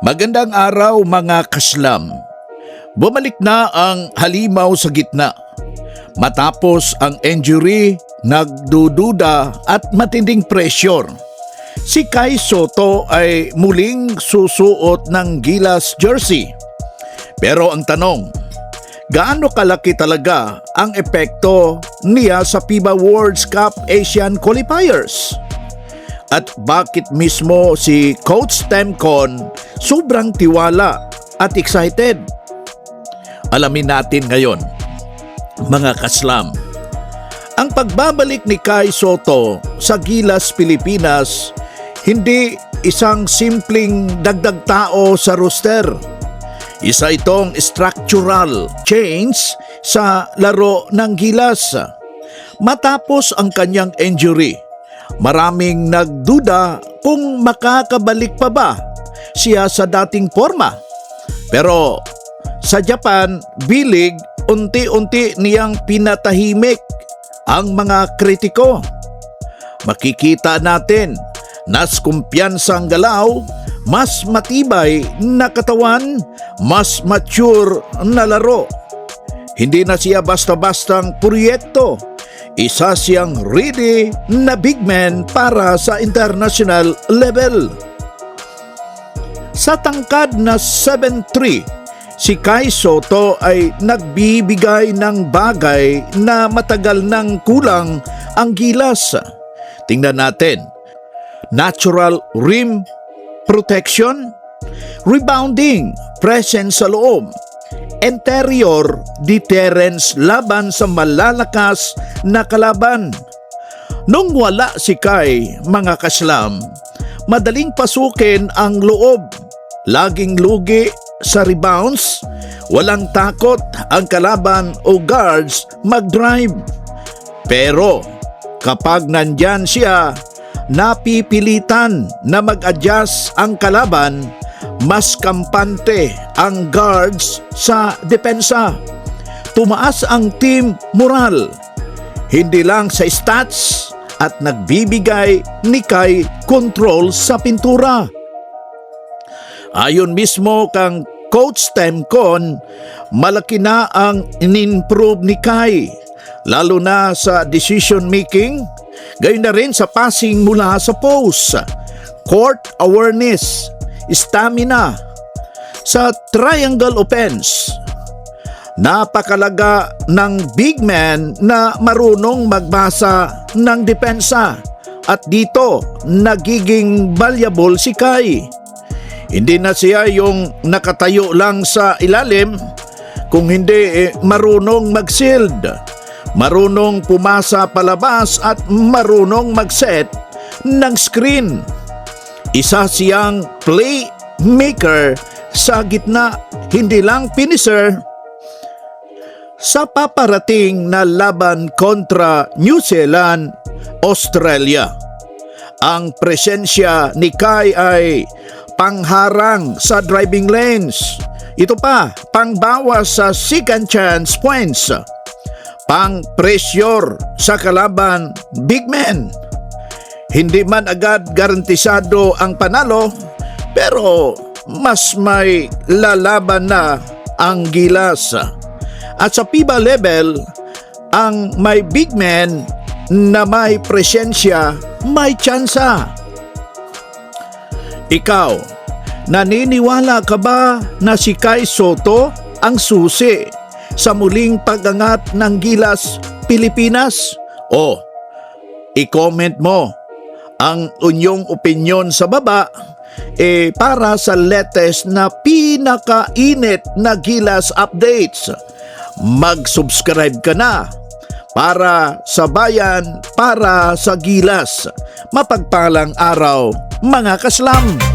Magandang araw mga kaslam. Bumalik na ang halimaw sa gitna. Matapos ang injury, nagdududa at matinding pressure. Si Kai Sotto ay muling susuot ng Gilas jersey. Pero ang tanong, gaano kalaki talaga ang epekto niya sa FIBA World Cup Asian Qualifiers? At bakit mismo si Coach Stamkon sobrang tiwala at excited? Alamin natin ngayon, mga kaslam. Ang pagbabalik ni Kai Sotto sa Gilas Pilipinas hindi isang simpleng dagdag tao sa roster. Isa itong structural change sa laro ng Gilas. Matapos ang kanyang injury, maraming nagduda kung makakabalik pa ba siya sa dating forma. Pero sa Japan, bilig, unti-unti niyang pinatahimik ang mga kritiko. Makikita natin, nas kumpiyansang galaw, mas matibay na katawan, mas mature na laro. Hindi na siya basta-bastang proyekto. Isa siyang ready na big man para sa international level. Sa tangkad na 7'3", si Kai Sotto ay nagbibigay ng bagay na matagal nang kulang ang Gilas. Tingnan natin. Natural rim protection, rebounding, presence sa loob, interior deterrence laban sa malalakas na kalaban. Nung wala si Kai, mga kaslam, madaling pasukin ang loob, laging lugi sa rebounds, walang takot ang kalaban o guards mag-drive. Pero kapag nandyan siya, napipilitan na mag-adjust ang kalaban, mas kampante ang guards sa depensa. Tumaas ang team moral, hindi lang sa stats, at nagbibigay ni Kai control sa pintura. Ayon mismo kang Coach Stamkon, malaki na ang in-improve ni Kai, lalo na sa decision making, gayon na rin sa passing mula sa post, court awareness, stamina, sa triangle offense. Napakalaga ng big man na marunong magbasa ng depensa, at dito nagiging valuable si Kai. Hindi na siya yung nakatayo lang sa ilalim, kung hindi marunong mag-shield, marunong pumasa palabas at marunong mag-set ng screen. Isa siyang playmaker sa gitna, hindi lang finisher. Sa paparating na laban kontra New Zealand, Australia, ang presensya ni Kai ay pangharang sa driving lanes. Ito pa, pangbawas sa second chance points, pang-pressure sa kalaban, big man. Hindi man agad garantisado ang panalo, pero mas may lalaban na ang Gilas. At sa FIBA level, ang may big man na may presensya, may tsansa. Ikaw, naniniwala ka ba na si Kai Sotto ang susi sa muling pag-angat ng Gilas Pilipinas? O, i-comment mo ang inyong opinyon sa baba para sa latest na pinakainit na Gilas updates. Mag-subscribe ka na para sa bayan, para sa Gilas. Mapagpalang araw, mga kaslam!